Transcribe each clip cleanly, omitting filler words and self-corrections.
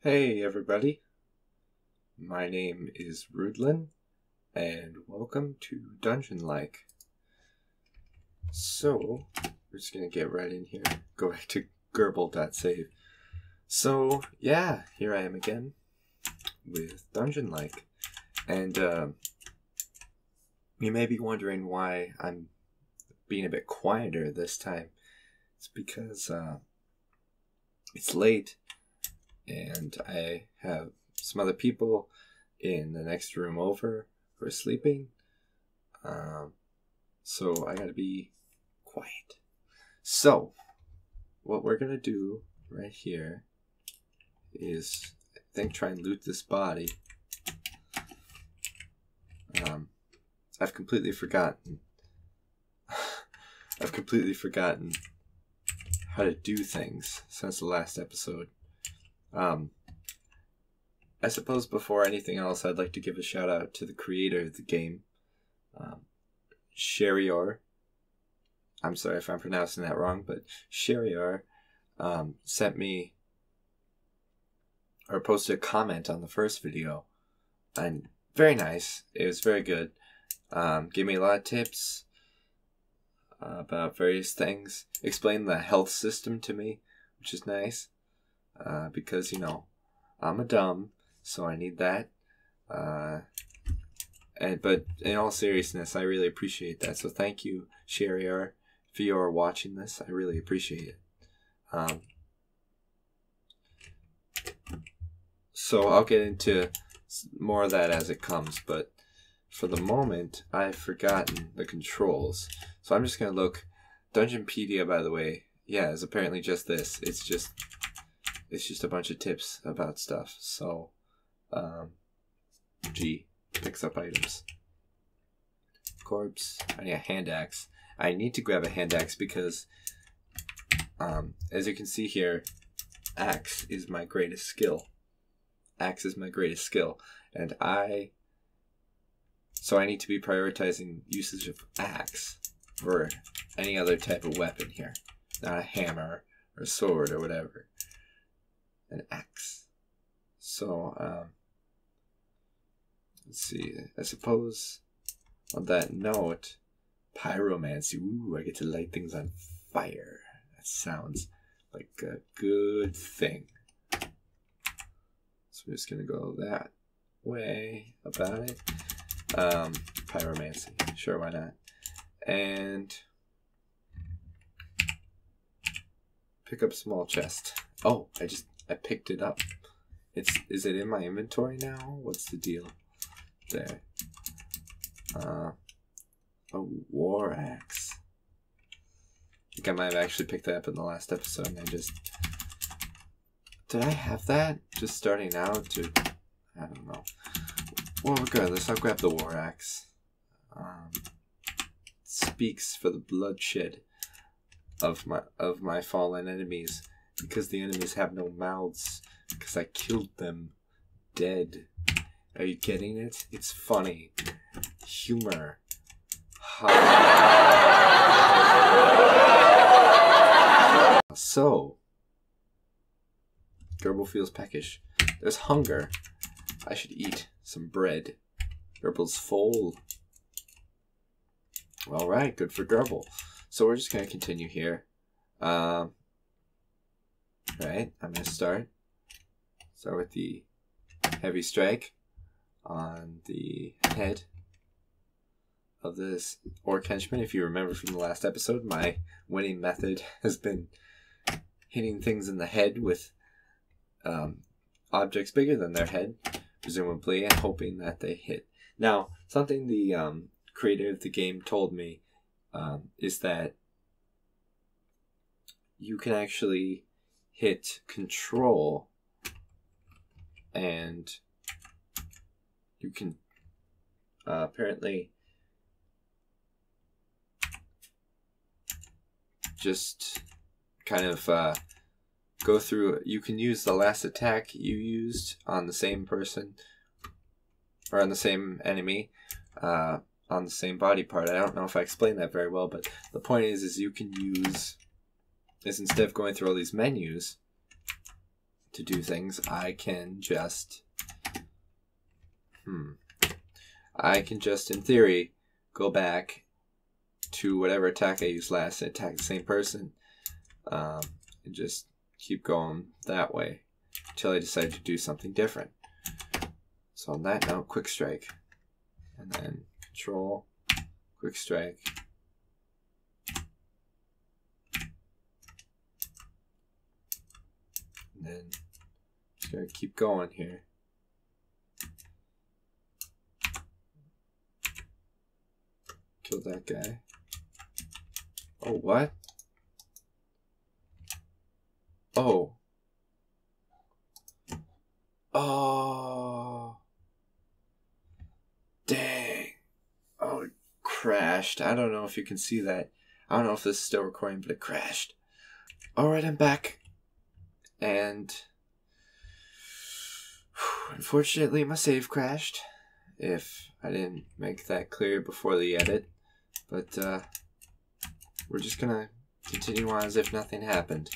Hey everybody, my name is Rudlin, and welcome to Dungeonlike. So, we're just gonna get right in here, go back to gerbil.save. So, yeah, here I am again with Dungeonlike, and you may be wondering why I'm being a bit quieter this time. It's because it's late, and I have some other people in the next room over who are sleeping. So I gotta be quiet. So, what we're gonna do right here is, I think, try and loot this body. I've completely forgotten how to do things since the last episode. I suppose before anything else, I'd like to give a shout out to the creator of the game, Sherior. I'm sorry if I'm pronouncing that wrong, but Sherior sent me, or posted a comment on the first video, and very nice. It was very good. Gave me a lot of tips about various things. Explained the health system to me, which is nice. Because, you know, I'm a dumb, so I need that. But in all seriousness, I really appreciate that. So thank you, Sheriar, if you are watching this. I really appreciate it. So I'll get into more of that as it comes, but for the moment, I've forgotten the controls. So I'm just going to look. Dungeonpedia, by the way, yeah, is apparently just this. It's just a bunch of tips about stuff. So, G picks up items. Corpse. I need a hand axe. I need to grab a hand axe because, as you can see here, axe is my greatest skill. Axe is my greatest skill, and so I need to be prioritizing usage of axe for any other type of weapon here, not a hammer or a sword or whatever. An axe. So, let's see. I suppose on that note, pyromancy. Ooh, I get to light things on fire. That sounds like a good thing. So we're just gonna go that way about it. Pyromancy. Sure, why not? And pick up small chest. Oh, I picked it up. Is it in my inventory now? What's the deal there? A war axe. I think I might have actually picked that up in the last episode, and did I have that? Just starting out to, I don't know. Well, regardless, I'll grab the war axe. Speaks for the bloodshed of my fallen enemies, because the enemies have no mouths, because I killed them dead. Are you getting it? It's funny. Humor. So, Gerbil feels peckish. There's hunger. I should eat some bread. Gerbil's full. Alright, good for Gerbil. So we're just going to continue here. Right, I'm going to start with the heavy strike on the head of this orc henchman. If you remember from the last episode, my winning method has been hitting things in the head with objects bigger than their head, presumably, and hoping that they hit. Now, something the creator of the game told me is that you can actually hit control, and you can apparently just kind of go through. You can use the last attack you used on the same person, or on the same enemy, on the same body part. I don't know if I explained that very well, but the point is you can use, instead of going through all these menus to do things, I can just in theory go back to whatever attack I used last and attack the same person, and just keep going that way until I decide to do something different. So on that note, quick strike, and then control, quick strike, and then just gonna keep going here. Kill that guy. Oh, what? Oh. Oh. Dang. Oh, it crashed. I don't know if you can see that. I don't know if this is still recording, but it crashed. Alright, I'm back. And unfortunately, my save crashed. If I didn't make that clear before the edit. But we're just gonna continue on as if nothing happened.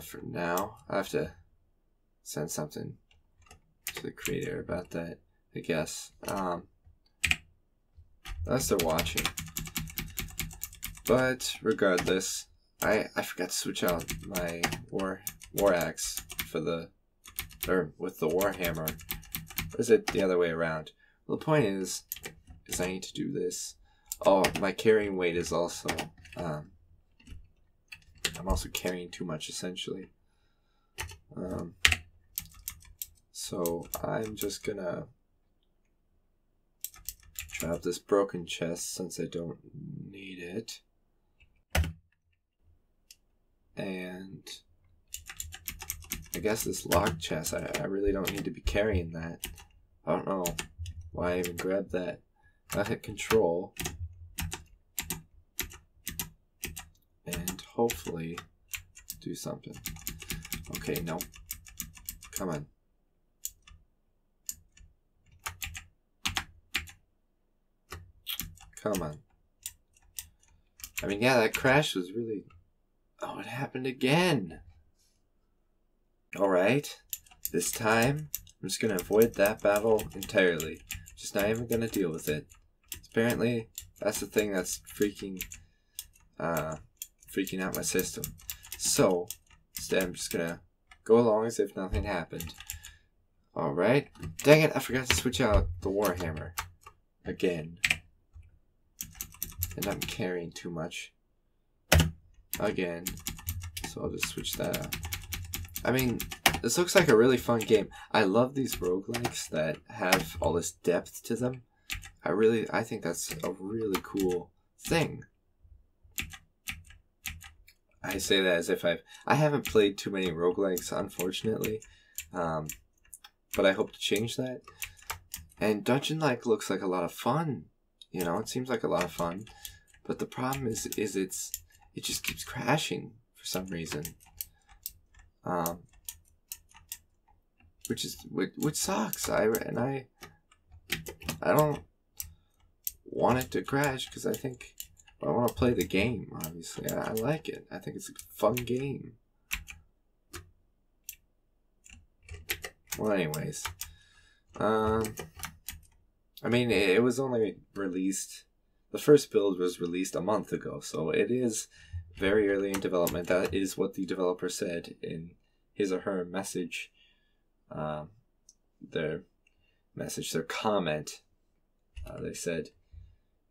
For now, I have to send something to the creator about that, I guess. Unless they're watching. But regardless, I forgot to switch out my war axe for with the warhammer. Or is it the other way around? Well, the point is I need to do this. Oh, my carrying weight is also, I'm also carrying too much, essentially. So I'm just gonna drop this broken chest since I don't need it. And I guess this locked chest, I really don't need to be carrying that. I don't know why I even grabbed that. I'll hit control. And hopefully do something. Okay, no. Come on. Come on. I mean, yeah, that crash was really... Oh, it happened again. Alright. This time, I'm just going to avoid that battle entirely. Just not even going to deal with it. Apparently, that's the thing that's freaking out my system. So, instead I'm just gonna go along as if nothing happened. Alright. Dang it, I forgot to switch out the warhammer. Again. And I'm carrying too much. Again. So I'll just switch that out. I mean, this looks like a really fun game. I love these roguelikes that have all this depth to them. I think that's a really cool thing. I say that as if I haven't played too many roguelikes, unfortunately. But I hope to change that. And Dungeonlike looks like a lot of fun. You know, it seems like a lot of fun. But the problem is it just keeps crashing for some reason. Which sucks. I don't want it to crash because I think I want to play the game. Obviously, I like it. I think it's a fun game. Well, anyways, I mean, it was only released. The first build was released a month ago, so it is very early in development. That is what the developer said in his or her message. Their comment. They said,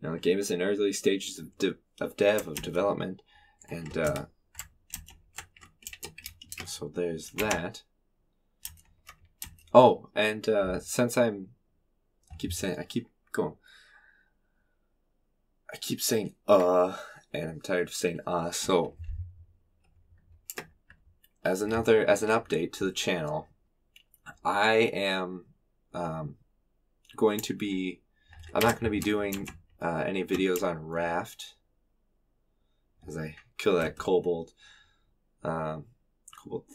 you know, the game is in early stages of development, and so there's that. Oh, and since I keep saying, and I'm tired of saying so as an update to the channel, I am I'm not going to be doing any videos on Raft as I kill that kobold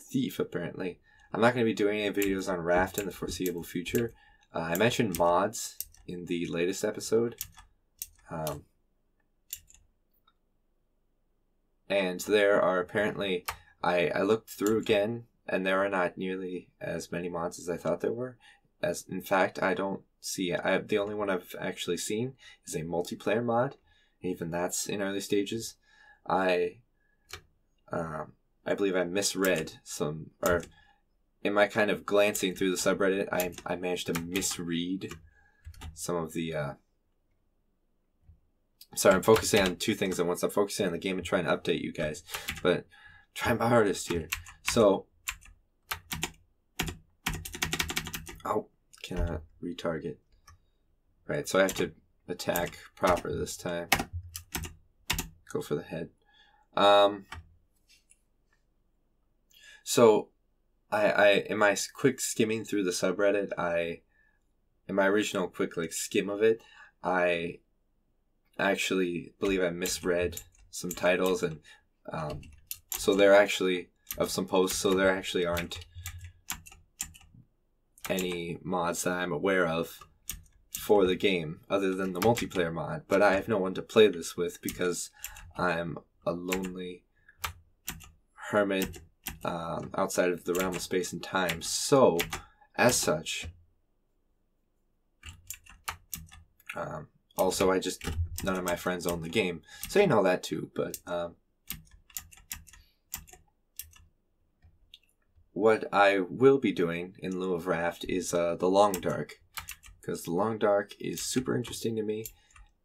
thief. Apparently, I'm not going to be doing any videos on Raft in the foreseeable future. I mentioned mods in the latest episode, and there are apparently I looked through again and there are not nearly as many mods as I thought there were. As in fact, I don't see. The only one I've actually seen is a multiplayer mod. Even that's in early stages. I believe I misread some, or in my kind of glancing through the subreddit, I managed to misread some of the. Sorry, I'm focusing on two things at once. I'm focusing on the game and trying to update you guys, but trying my hardest here. So, oh, cannot retarget. Right, so I have to attack proper this time. Go for the head. So, I in my quick skimming through the subreddit, in my original quick skim of it, I actually believe I misread some titles, and so there actually of some posts, so there actually aren't any mods that I'm aware of for the game other than the multiplayer mod, but I have no one to play this with because I'm a lonely hermit outside of the realm of space and time. So as such, also none of my friends own the game, so you know that too. But what I will be doing in lieu of Raft is the Long Dark, because the Long Dark is super interesting to me,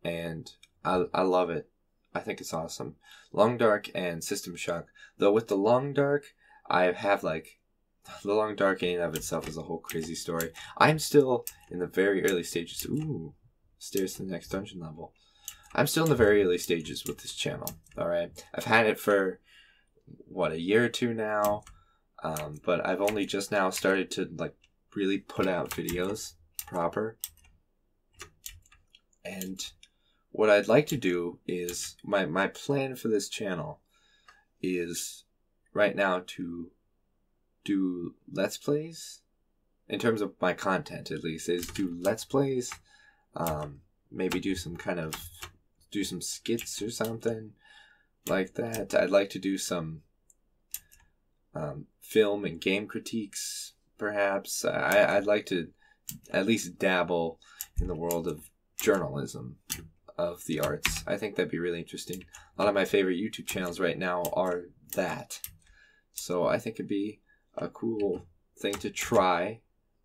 and I love it. I think it's awesome. Long Dark and System Shock. Though with the Long Dark, I have the Long Dark in and of itself is a whole crazy story. I'm still in the very early stages. Ooh, stairs to the next dungeon level. I'm still in the very early stages with this channel. Alright, I've had it for a year or two now, but I've only just now started to really put out videos proper. And what I'd like to do is my plan for this channel is right now to do Let's Plays. In terms of my content, at least, is do Let's Plays. Maybe do some skits or something like that. I'd like to do some film and game critiques, perhaps. I'd like to at least dabble in the world of journalism of the arts. I think that'd be really interesting. A lot of my favorite YouTube channels right now are that. So I think it'd be a cool thing to try,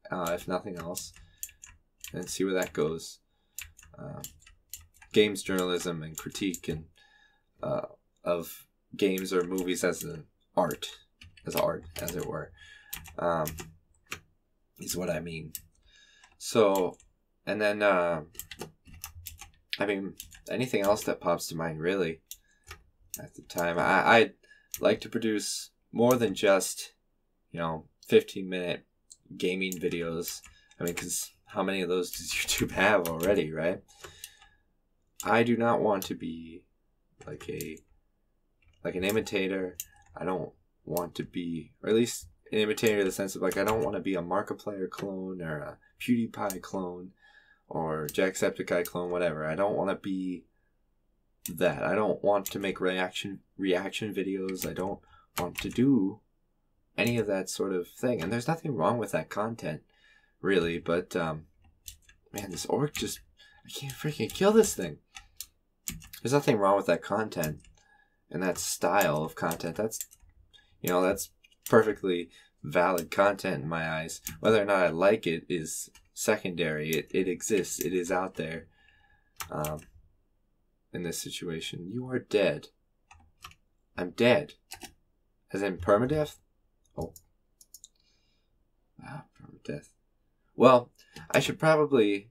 if nothing else, and see where that goes. Games journalism and critique and of games or movies as art, as it were, is what I mean. So, and then I mean, anything else that pops to mind really at the time. I'd like to produce more than just 15-minute gaming videos. I mean, because how many of those does YouTube have already, right? I do not want to be like an imitator. I don't want to be, or at least an imitator in the sense of I don't want to be a Markiplier clone or a PewDiePie clone or Jacksepticeye clone, whatever. I don't want to be that. I don't want to make reaction videos. I don't want to do any of that sort of thing. And there's nothing wrong with that content, really. But man, this orc I can't freaking kill this thing. There's nothing wrong with that content and that style of content. That's perfectly valid content in my eyes. Whether or not I like it is secondary. It exists. It is out there. In this situation, you are dead. I'm dead. As in permadeath? Oh. Wow, permadeath. Well, I should probably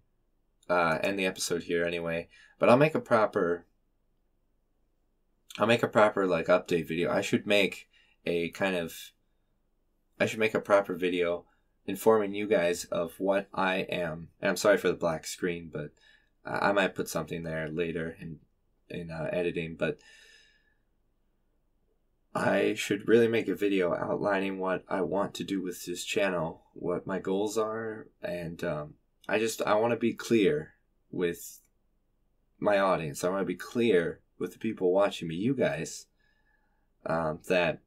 end the episode here anyway. But I'll make a proper update video. I should make a proper video informing you guys of what I am. And I'm sorry for the black screen, but I might put something there later in editing. But I should really make a video outlining what I want to do with this channel, what my goals are, and I want to be clear with my audience. I want to be clear with the people watching me, you guys, that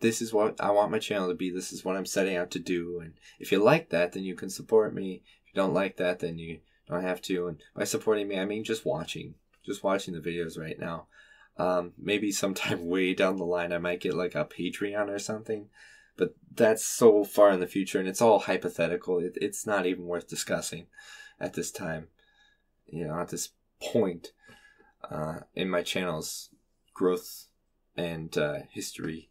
this is what I want my channel to be. This is what I'm setting out to do. And if you like that, then you can support me. If you don't like that, then you don't have to. And by supporting me, I mean just watching the videos right now. Maybe sometime way down the line, I might get like a Patreon or something. But that's so far in the future, and it's all hypothetical. It's not even worth discussing at this time. At this point in my channel's growth and history.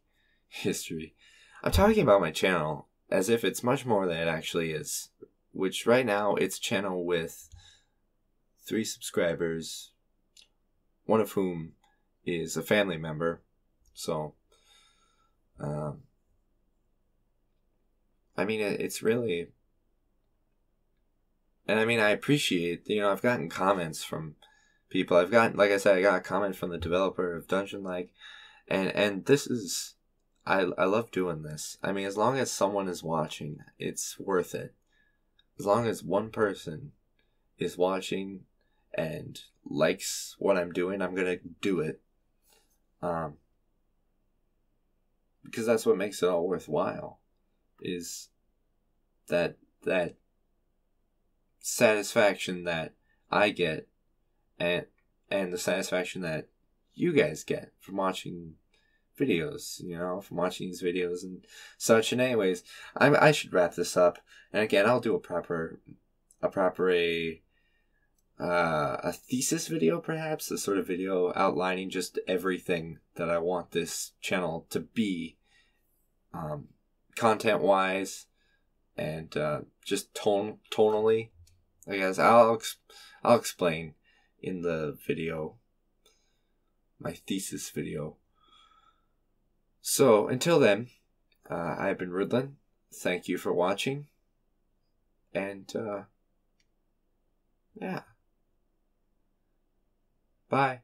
I'm talking about my channel as if it's much more than it actually is, which right now it's a channel with 3 subscribers, one of whom is a family member. So, I mean, it's really, and I mean, I appreciate, I've gotten comments from people. Like I said, I got a comment from the developer of Dungeonlike, and this is, I love doing this. I mean, as long as someone is watching, it's worth it. As long as one person is watching and likes what I'm doing, I'm gonna do it. Because that's what makes it all worthwhile, is that satisfaction that I get, and the satisfaction that you guys get from watching videos, from watching these videos and such. And anyways, I should wrap this up. And again, I'll do a thesis video, perhaps, a sort of video outlining just everything that I want this channel to be, content wise, and just tonally. I guess I'll explain in the video, my thesis video. So until then, I've been Rudlin. Thank you for watching, and yeah, bye.